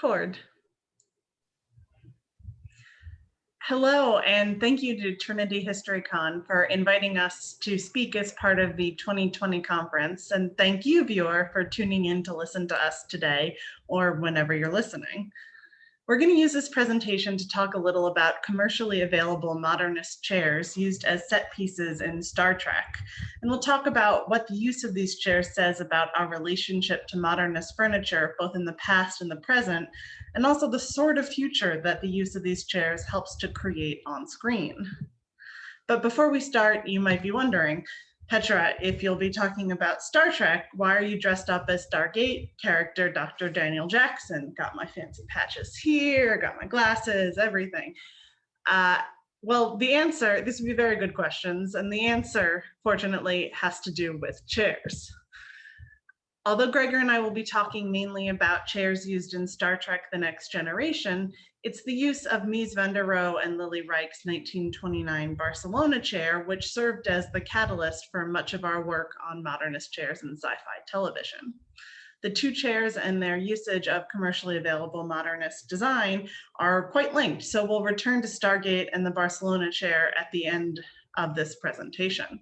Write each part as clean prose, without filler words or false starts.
Record. Hello, and thank you to Trinity HistoryCon for inviting us to speak as part of the 2020 conference. And thank you, viewer, for tuning in to listen to us today or whenever you're listening. We're going to use this presentation to talk a little about commercially available modernist chairs used as set pieces in Star Trek. And we'll talk about what the use of these chairs says about our relationship to modernist furniture, both in the past and the present, and also the sort of future that the use of these chairs helps to create on screen. But before we start, you might be wondering, Petra, if you'll be talking about Star Trek, why are you dressed up as Stargate character Dr. Daniel Jackson? Got my fancy patches here, got my glasses, everything. Well, the answer, this would be very good questions, and the answer, fortunately, has to do with chairs. Although Gregor and I will be talking mainly about chairs used in Star Trek: The Next Generation, it's the use of Mies van der Rohe and Lily Reich's 1929 Barcelona chair, which served as the catalyst for much of our work on modernist chairs in sci-fi television. The two chairs and their usage of commercially available modernist design are quite linked, so we'll return to Stargate and the Barcelona chair at the end of this presentation.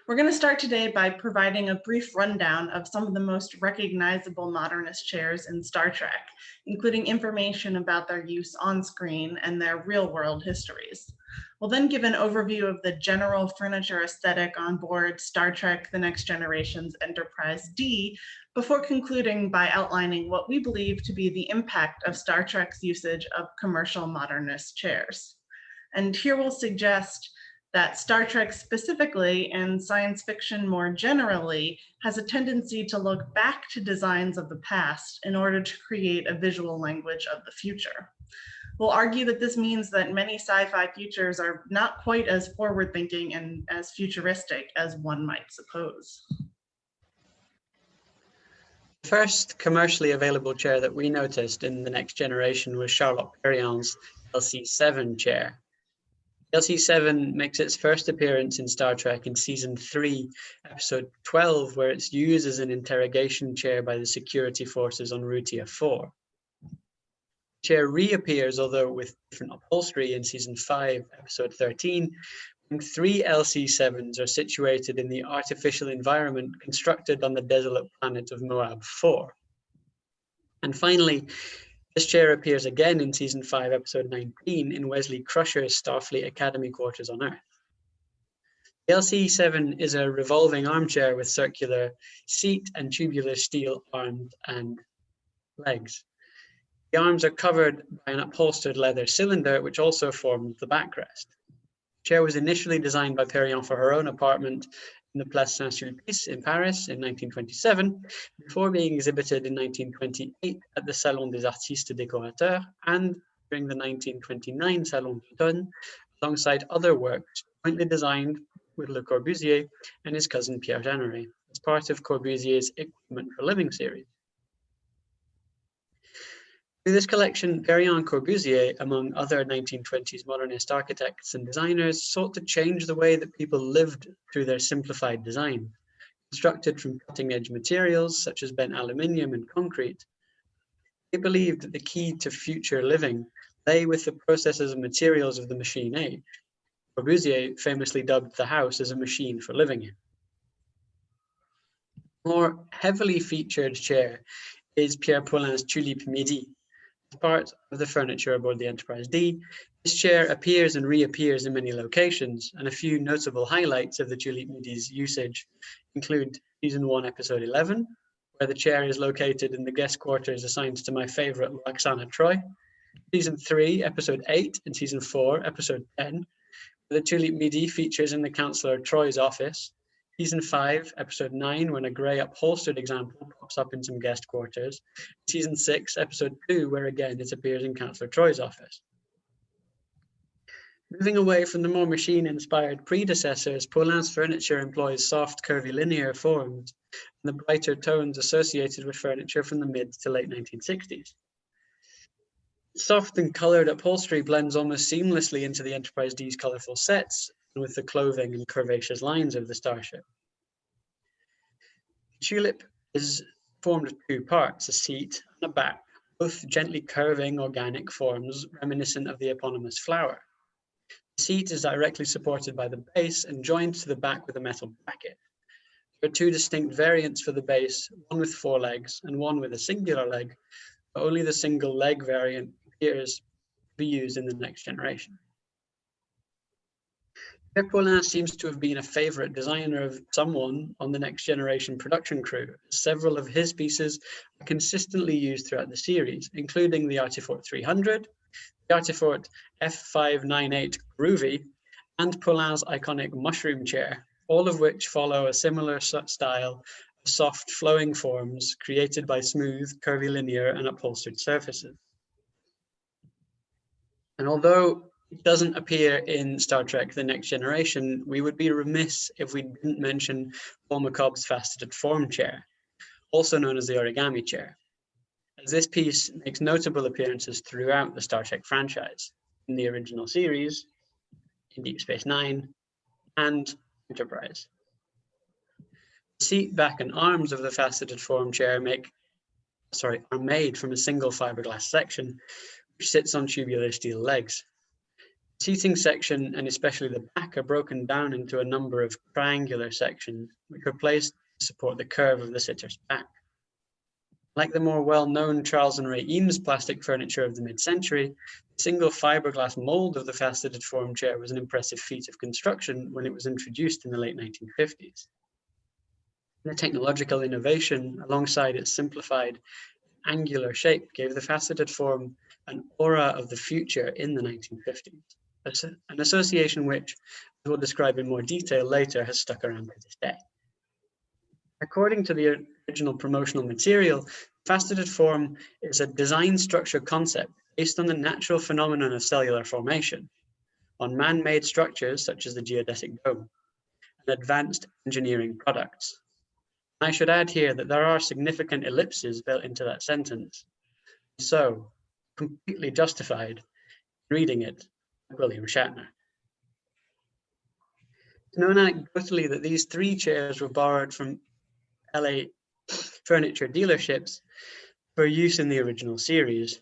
We're going to start today by providing a brief rundown of some of the most recognizable modernist chairs in Star Trek, including information about their use on screen and their real-world histories. We'll then give an overview of the general furniture aesthetic on board Star Trek: The Next Generation's Enterprise D, before concluding by outlining what we believe to be the impact of Star Trek's usage of commercial modernist chairs. And here we'll suggest that Star Trek specifically, and science fiction more generally, has a tendency to look back to designs of the past in order to create a visual language of the future. We'll argue that this means that many sci-fi futures are not quite as forward-thinking and as futuristic as one might suppose. The first commercially available chair that we noticed in The Next Generation was Charlotte Perriand's LC7 chair. LC7 makes its first appearance in Star Trek in season 3, episode 12, where it's used as an interrogation chair by the security forces on Rutia 4. The chair reappears, although with different upholstery, in season 5, episode 13, when 3 LC7s are situated in the artificial environment constructed on the desolate planet of Moab 4. And finally, this chair appears again in season 5, episode 19, in Wesley Crusher's Starfleet Academy quarters on Earth. The LC7 is a revolving armchair with circular seat and tubular steel arms and legs. The arms are covered by an upholstered leather cylinder, which also forms the backrest. The chair was initially designed by Perriand for her own apartment in the Place Saint-Sulpice in Paris in 1927, before being exhibited in 1928 at the Salon des Artistes Décorateurs and during the 1929 Salon d'Automne, alongside other works jointly designed with Le Corbusier and his cousin Pierre Jeanneret, as part of Corbusier's Equipment for Living series. Through this collection, Perriand Corbusier, among other 1920s modernist architects and designers, sought to change the way that people lived through their simplified design. Constructed from cutting-edge materials such as bent aluminium and concrete, they believed that the key to future living lay with the processes and materials of the machine age. Corbusier famously dubbed the house as a machine for living in. A more heavily featured chair is Pierre Paulin's Tulip Midi. As part of the furniture aboard the Enterprise D, this chair appears and reappears in many locations, and a few notable highlights of the Tulip Midi's usage include season 1, episode 11, where the chair is located in the guest quarters assigned to my favorite Loxana Troi, season 3, episode 8, and season 4, episode 10, where the Tulip Midi features in the Counselor Troi's office, season 5, episode 9, when a grey upholstered example pops up in some guest quarters, season 6, episode 2, where again it appears in Counselor Troi's office. Moving away from the more machine-inspired predecessors, Paulin's furniture employs soft, curvilinear forms and the brighter tones associated with furniture from the mid to late 1960s. Soft and coloured upholstery blends almost seamlessly into the Enterprise D's colourful sets and with the clothing and curvaceous lines of the starship. Tulip is formed of two parts, a seat, and a back, both gently curving organic forms reminiscent of the eponymous flower. The seat is directly supported by the base and joined to the back with a metal bracket. There are two distinct variants for the base, one with 4 legs and one with a singular leg, but only the single leg variant appears to be used in the next generation. Perriand seems to have been a favorite designer of someone on the next generation production crew. Several of his pieces are consistently used throughout the series, including the Artifort 300, the Artifort F598 Groovy, and Perriand's iconic mushroom chair, all of which follow a similar style of soft flowing forms created by smooth, curvilinear, and upholstered surfaces. And although it doesn't appear in Star Trek The Next Generation, we would be remiss if we didn't mention Paul McCobb's faceted form chair, also known as the origami chair, as this piece makes notable appearances throughout the Star Trek franchise, in the original series, in Deep Space Nine, and Enterprise. The seat, back, and arms of the faceted form chair are made from a single fiberglass section, which sits on tubular steel legs. The seating section, and especially the back, are broken down into a number of triangular sections, which are placed to support the curve of the sitter's back. Like the more well-known Charles and Ray Eames plastic furniture of the mid-century, the single fiberglass mold of the faceted form chair was an impressive feat of construction when it was introduced in the late 1950s. The technological innovation, alongside its simplified angular shape, gave the faceted form an aura of the future in the 1950s, an association which, as we'll describe in more detail later, has stuck around to this day. According to the original promotional material, faceted form is a design structure concept based on the natural phenomenon of cellular formation, on man-made structures such as the geodetic dome, and advanced engineering products. I should add here that there are significant ellipses built into that sentence, so completely justified reading it by William Shatner. It's known anecdotally that these 3 chairs were borrowed from LA furniture dealerships for use in the original series,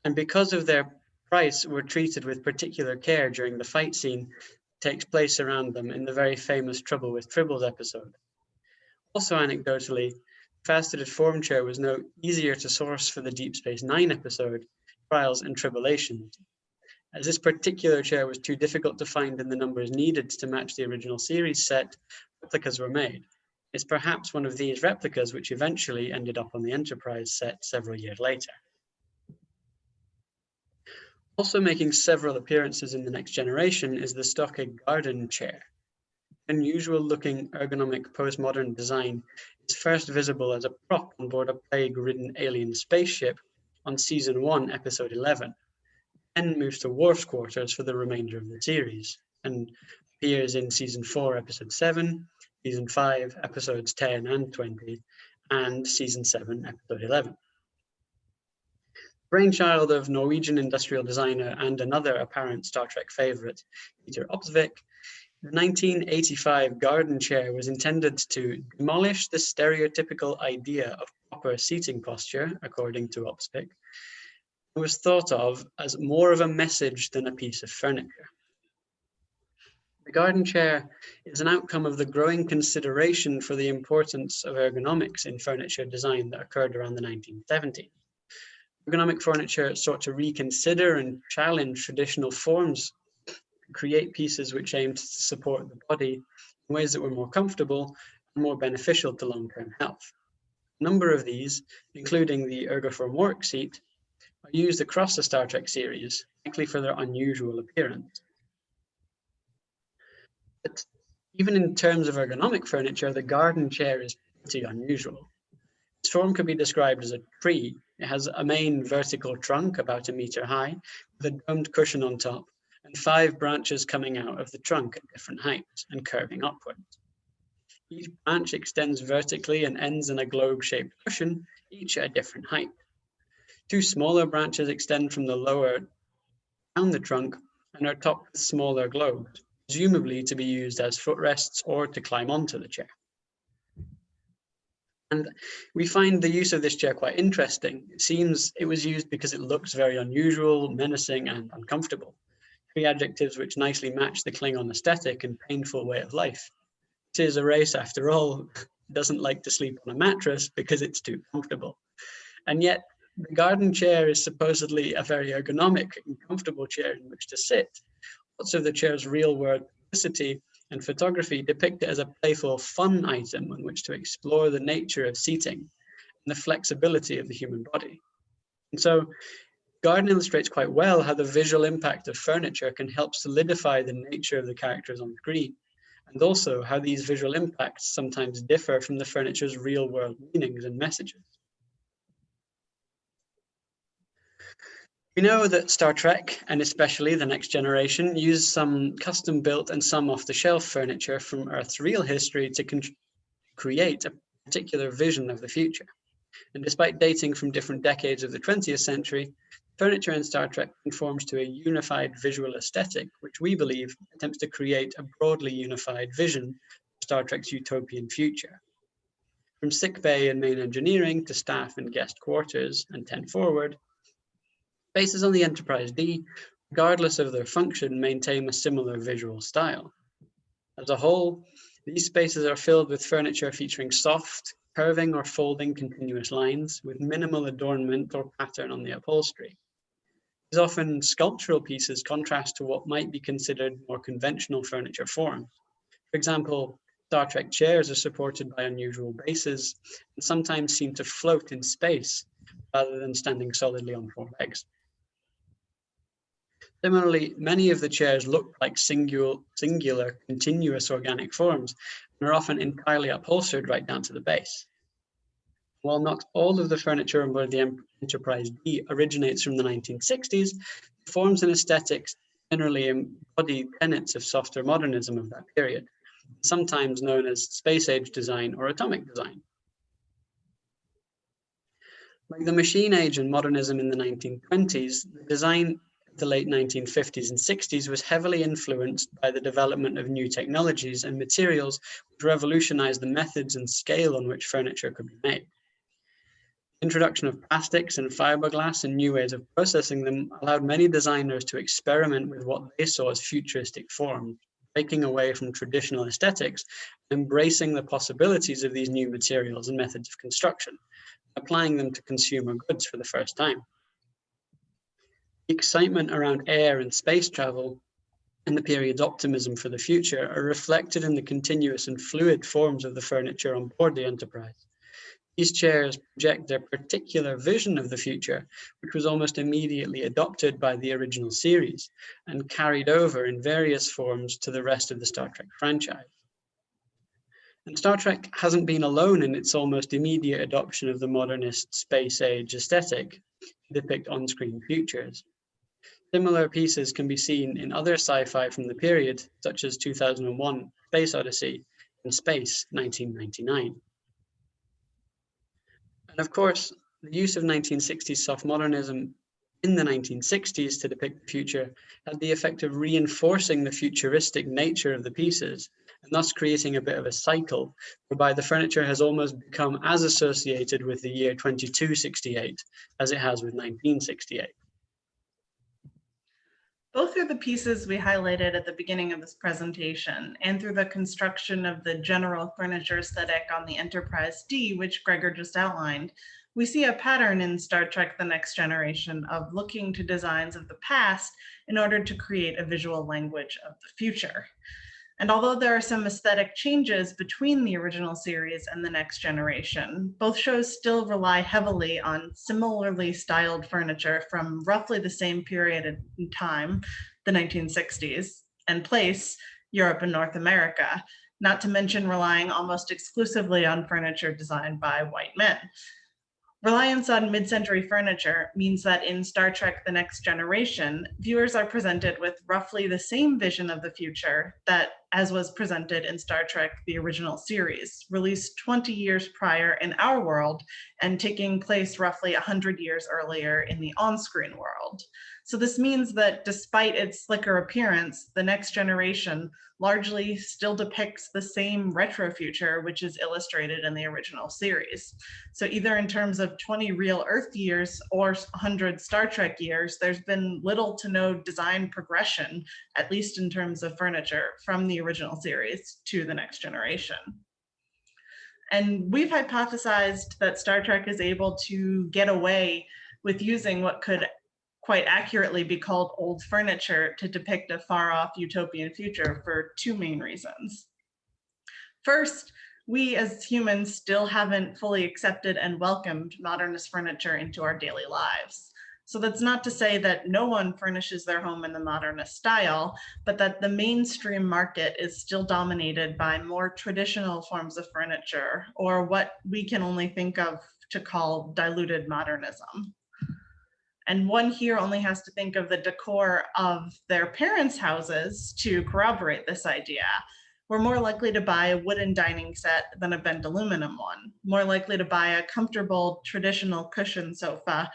and because of their price were treated with particular care during the fight scene that takes place around them in the very famous Trouble with Tribbles episode. Also anecdotally, faceted form chair was no easier to source for the Deep Space Nine episode, Trials and Tribulations, as this particular chair was too difficult to find in the numbers needed to match the original series set. Replicas were made. It's perhaps one of these replicas which eventually ended up on the Enterprise set several years later. Also making several appearances in the Next Generation is the stocky garden chair. Unusual looking ergonomic postmodern design is first visible as a prop on board a plague-ridden alien spaceship on Season 1, Episode 11, then moves to Worf's quarters for the remainder of the series, and appears in Season 4, Episode 7, Season 5, Episodes 10 and 20, and Season 7, Episode 11. Brainchild of Norwegian industrial designer and another apparent Star Trek favorite, Peter Opsvik, the 1985 garden chair was intended to demolish the stereotypical idea of proper seating posture, according to Opsvik, and was thought of as more of a message than a piece of furniture. The garden chair is an outcome of the growing consideration for the importance of ergonomics in furniture design that occurred around the 1970s. Ergonomic furniture sought to reconsider and challenge traditional forms, create pieces which aimed to support the body in ways that were more comfortable and more beneficial to long-term health. A number of these, including the Ergoform work seat, are used across the Star Trek series, likely for their unusual appearance. But even in terms of ergonomic furniture, the garden chair is pretty unusual. Its form can be described as a tree. It has a main vertical trunk about 1 meter high, with a domed cushion on top, and 5 branches coming out of the trunk at different heights and curving upwards. Each branch extends vertically and ends in a globe-shaped cushion, each at a different height. 2 smaller branches extend from the lower down the trunk and are topped with smaller globes, presumably to be used as footrests or to climb onto the chair. And we find the use of this chair quite interesting. It seems it was used because it looks very unusual, menacing, and uncomfortable. Three adjectives which nicely match the Klingon aesthetic and painful way of life. It is a race, after all, doesn't like to sleep on a mattress because it's too comfortable. And yet, the garden chair is supposedly a very ergonomic and comfortable chair in which to sit. Lots of the chair's real-world publicity and photography depict it as a playful, fun item on which to explore the nature of seating and the flexibility of the human body. And so, garden illustrates quite well how the visual impact of furniture can help solidify the nature of the characters on screen, and also how these visual impacts sometimes differ from the furniture's real-world meanings and messages. We know that Star Trek, and especially The Next Generation, used some custom-built and some off-the-shelf furniture from Earth's real history to create a particular vision of the future. And despite dating from different decades of the 20th century, furniture in Star Trek conforms to a unified visual aesthetic, which we believe attempts to create a broadly unified vision of Star Trek's utopian future. From sickbay and main engineering to staff and guest quarters and 10 forward, spaces on the Enterprise D, regardless of their function, maintain a similar visual style. As a whole, these spaces are filled with furniture featuring soft, curving or folding continuous lines with minimal adornment or pattern on the upholstery. These often sculptural pieces contrast to what might be considered more conventional furniture forms. For example, Star Trek chairs are supported by unusual bases and sometimes seem to float in space rather than standing solidly on four legs. Similarly, many of the chairs look like singular continuous organic forms and are often entirely upholstered right down to the base. While not all of the furniture on board the Enterprise D originates from the 1960s, the forms and aesthetics generally embody tenets of softer modernism of that period, sometimes known as space-age design or atomic design. Like the machine age and modernism in the 1920s, the design of the late 1950s and 60s was heavily influenced by the development of new technologies and materials which revolutionized the methods and scale on which furniture could be made. The introduction of plastics and fiberglass and new ways of processing them allowed many designers to experiment with what they saw as futuristic forms, breaking away from traditional aesthetics, embracing the possibilities of these new materials and methods of construction, applying them to consumer goods for the first time. The excitement around air and space travel and the period's optimism for the future are reflected in the continuous and fluid forms of the furniture on board the Enterprise. These chairs project their particular vision of the future, which was almost immediately adopted by the original series and carried over in various forms to the rest of the Star Trek franchise. And Star Trek hasn't been alone in its almost immediate adoption of the modernist space-age aesthetic to depict on-screen futures. Similar pieces can be seen in other sci-fi from the period, such as 2001: Space Odyssey and Space 1999. And of course, the use of 1960s soft modernism in the 1960s to depict the future had the effect of reinforcing the futuristic nature of the pieces, and thus creating a bit of a cycle whereby the furniture has almost become as associated with the year 2268 as it has with 1968. Both through the pieces we highlighted at the beginning of this presentation and through the construction of the general furniture aesthetic on the Enterprise D, which Gregor just outlined, we see a pattern in Star Trek: The Next Generation of looking to designs of the past in order to create a visual language of the future. And although there are some aesthetic changes between the original series and The Next Generation, both shows still rely heavily on similarly styled furniture from roughly the same period in time, the 1960s, and place, Europe and North America, not to mention relying almost exclusively on furniture designed by white men. Reliance on mid-century furniture means that in Star Trek: The Next Generation, viewers are presented with roughly the same vision of the future that as was presented in Star Trek, the original series, released 20 years prior in our world and taking place roughly 100 years earlier in the on-screen world. So this means that despite its slicker appearance, the Next Generation largely still depicts the same retro future, which is illustrated in the original series. So either in terms of 20 real Earth years or 100 Star Trek years, there's been little to no design progression, at least in terms of furniture, from the original series to the Next Generation. And we've hypothesized that Star Trek is able to get away with using what could quite accurately be called old furniture to depict a far-off utopian future for two main reasons. First, we as humans still haven't fully accepted and welcomed modernist furniture into our daily lives. So that's not to say that no one furnishes their home in the modernist style, but that the mainstream market is still dominated by more traditional forms of furniture, or what we can only think of to call diluted modernism. And one here only has to think of the decor of their parents' houses to corroborate this idea. We're more likely to buy a wooden dining set than a bent aluminum one, more likely to buy a comfortable traditional cushion sofa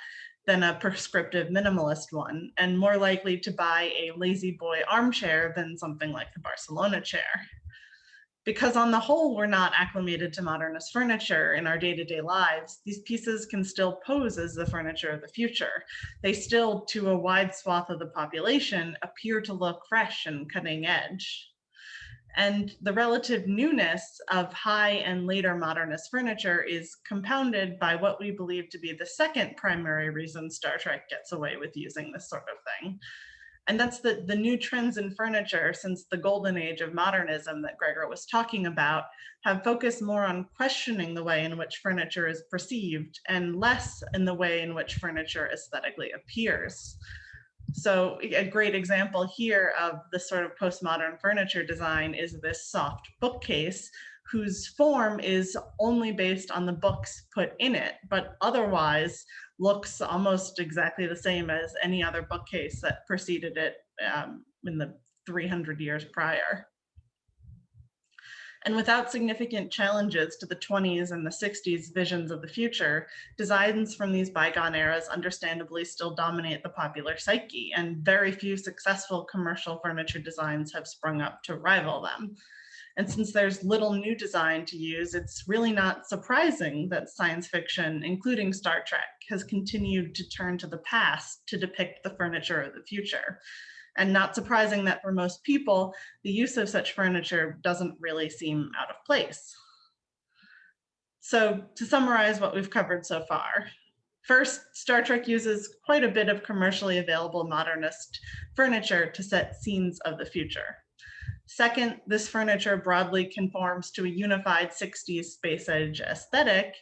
than a prescriptive minimalist one, and more likely to buy a lazy boy armchair than something like the Barcelona chair. Because on the whole, we're not acclimated to modernist furniture in our day-to-day lives, these pieces can still pose as the furniture of the future. They still, to a wide swath of the population, appear to look fresh and cutting edge. And the relative newness of high and later modernist furniture is compounded by what we believe to be the second primary reason Star Trek gets away with using this sort of thing. And that's the new trends in furniture since the golden age of modernism that Gregor was talking about have focused more on questioning the way in which furniture is perceived and less in the way in which furniture aesthetically appears. So a great example here of this sort of postmodern furniture design is this soft bookcase, whose form is only based on the books put in it, but otherwise looks almost exactly the same as any other bookcase that preceded it in the 300 years prior. And without significant challenges to the 20s and the 60s visions of the future, designs from these bygone eras understandably still dominate the popular psyche, and very few successful commercial furniture designs have sprung up to rival them. And since there's little new design to use, it's really not surprising that science fiction, including Star Trek, has continued to turn to the past to depict the furniture of the future. And not surprising that for most people, the use of such furniture doesn't really seem out of place. So to summarize what we've covered so far, first, Star Trek uses quite a bit of commercially available modernist furniture to set scenes of the future. Second, this furniture broadly conforms to a unified 60s space age aesthetic.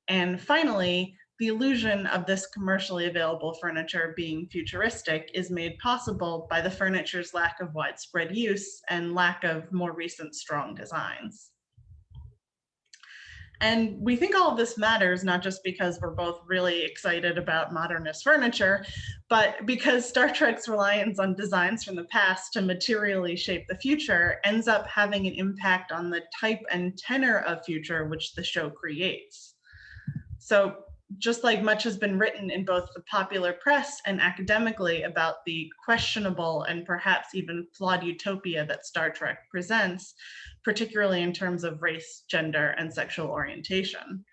And finally, the illusion of this commercially available furniture being futuristic is made possible by the furniture's lack of widespread use and lack of more recent strong designs. And we think all of this matters, not just because we're both really excited about modernist furniture, but because Star Trek's reliance on designs from the past to materially shape the future ends up having an impact on the type and tenor of future which the show creates. So just like much has been written in both the popular press and academically about the questionable and perhaps even flawed utopia that Star Trek presents, particularly in terms of race, gender, and sexual orientation.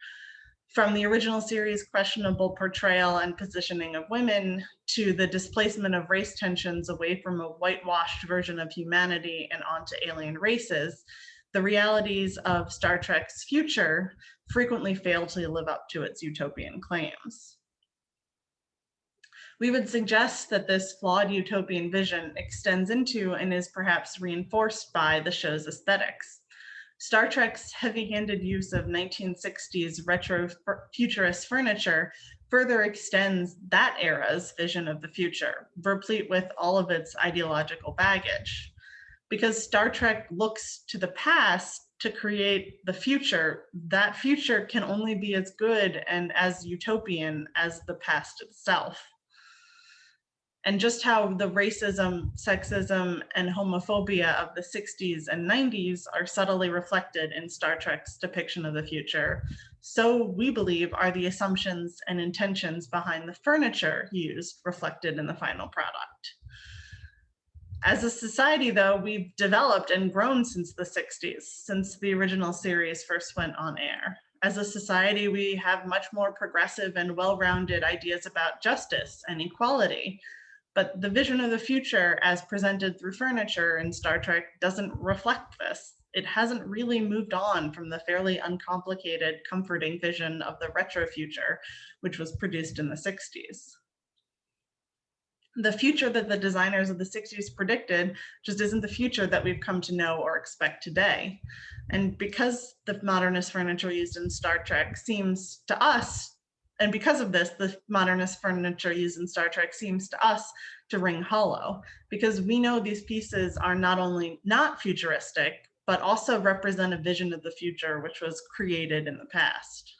From the original series' questionable portrayal and positioning of women to the displacement of race tensions away from a whitewashed version of humanity and onto alien races, the realities of Star Trek's future frequently fail to live up to its utopian claims. We would suggest that this flawed utopian vision extends into and is perhaps reinforced by the show's aesthetics. Star Trek's heavy-handed use of 1960s retro-futurist furniture further extends that era's vision of the future, replete with all of its ideological baggage. Because Star Trek looks to the past to create the future, that future can only be as good and as utopian as the past itself. and just how the racism, sexism, and homophobia of the 60s and 90s are subtly reflected in Star Trek's depiction of the future, so we believe are the assumptions and intentions behind the furniture used reflected in the final product. As a society, though, we've developed and grown since the 60s, since the original series first went on air. As a society, we have much more progressive and well-rounded ideas about justice and equality. But the vision of the future as presented through furniture in Star Trek doesn't reflect this. It hasn't really moved on from the fairly uncomplicated, comforting vision of the retro-future, which was produced in the 60s. The future that the designers of the 60s predicted just isn't the future that we've come to know or expect today. And because the modernist furniture used in Star Trek seems to us, and because of this, the modernist furniture used in Star Trek seems to us to ring hollow, because we know these pieces are not only not futuristic, but also represent a vision of the future which was created in the past.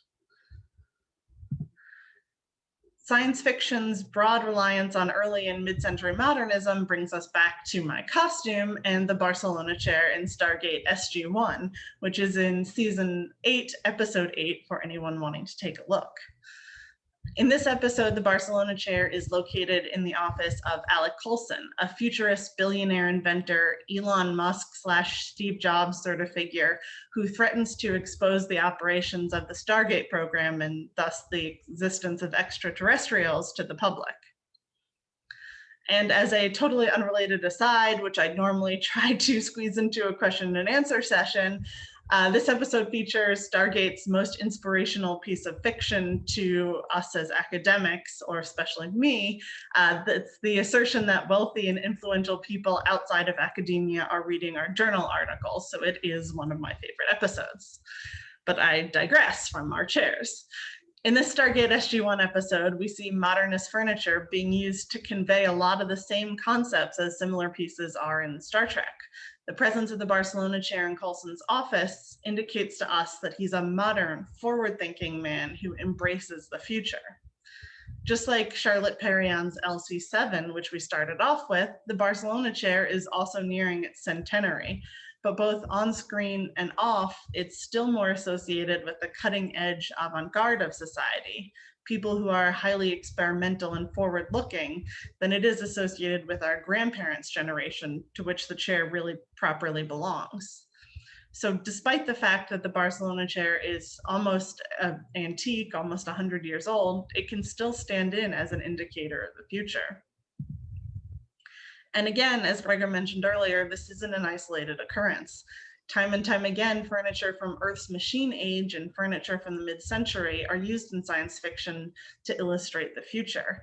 Science fiction's broad reliance on early and mid-century modernism brings us back to my costume and the Barcelona chair in Stargate SG-1, which is in season 8, episode 8, for anyone wanting to take a look. In this episode, the Barcelona chair is located in the office of Alec Coulson, a futurist billionaire inventor, Elon Musk / Steve Jobs sort of figure, who threatens to expose the operations of the Stargate program and thus the existence of extraterrestrials to the public. And as a totally unrelated aside, which I normally try to squeeze into a question and answer session, this episode features Stargate's most inspirational piece of fiction to us as academics, or especially me. That's the assertion that wealthy and influential people outside of academia are reading our journal articles. So it is one of my favorite episodes. But I digress from our chairs. In this Stargate SG-1 episode, we see modernist furniture being used to convey a lot of the same concepts as similar pieces are in Star Trek. The presence of the Barcelona chair in Coulson's office indicates to us that he's a modern, forward-thinking man who embraces the future. Just like Charlotte Perriand's LC7, which we started off with, the Barcelona chair is also nearing its centenary. But both on screen and off, it's still more associated with the cutting edge avant-garde of society, people who are highly experimental and forward-looking, than it is associated with our grandparents' generation, to which the chair really properly belongs. So despite the fact that the Barcelona chair is almost antique, almost 100 years old, it can still stand in as an indicator of the future. And again, as Gregor mentioned earlier, this isn't an isolated occurrence. Time and time again, furniture from Earth's machine age and furniture from the mid-century are used in science fiction to illustrate the future.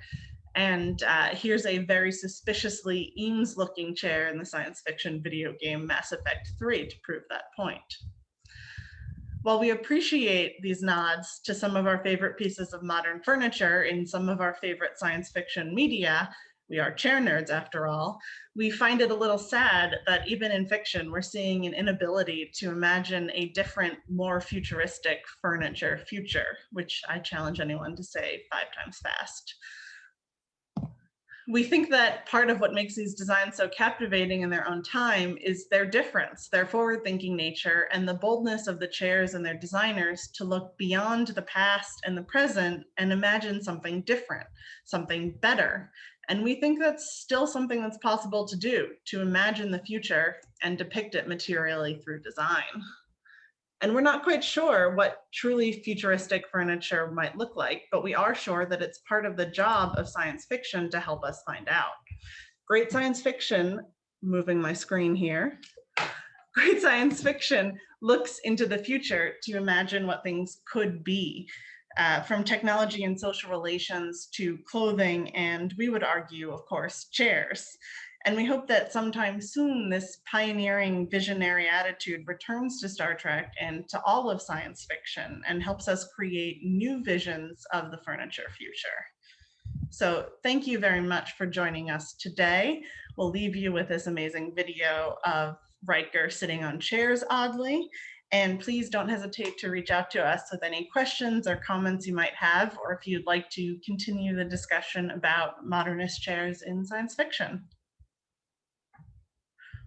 And here's a very suspiciously Eames-looking chair in the science fiction video game Mass Effect 3 to prove that point. While we appreciate these nods to some of our favorite pieces of modern furniture in some of our favorite science fiction media, we are chair nerds after all, we find it a little sad that even in fiction, we're seeing an inability to imagine a different, more futuristic furniture future, which I challenge anyone to say 5 times fast. We think that part of what makes these designs so captivating in their own time is their difference, their forward-thinking nature, and the boldness of the chairs and their designers to look beyond the past and the present and imagine something different, something better. And we think that's still something that's possible to do, to imagine the future and depict it materially through design. And we're not quite sure what truly futuristic furniture might look like, but we are sure that it's part of the job of science fiction to help us find out. Great science fiction, moving my screen here, great science fiction looks into the future to imagine what things could be. From technology and social relations to clothing, and we would argue, of course, chairs. And we hope that sometime soon this pioneering visionary attitude returns to Star Trek and to all of science fiction and helps us create new visions of the furniture future. So thank you very much for joining us today. We'll leave you with this amazing video of Riker sitting on chairs oddly. And please don't hesitate to reach out to us with any questions or comments you might have, or if you'd like to continue the discussion about modernist chairs in science fiction.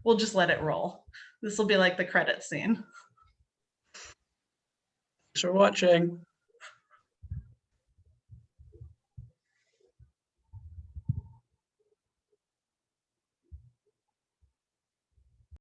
We'll just let it roll. This will be like the credit scene. Thanks for watching.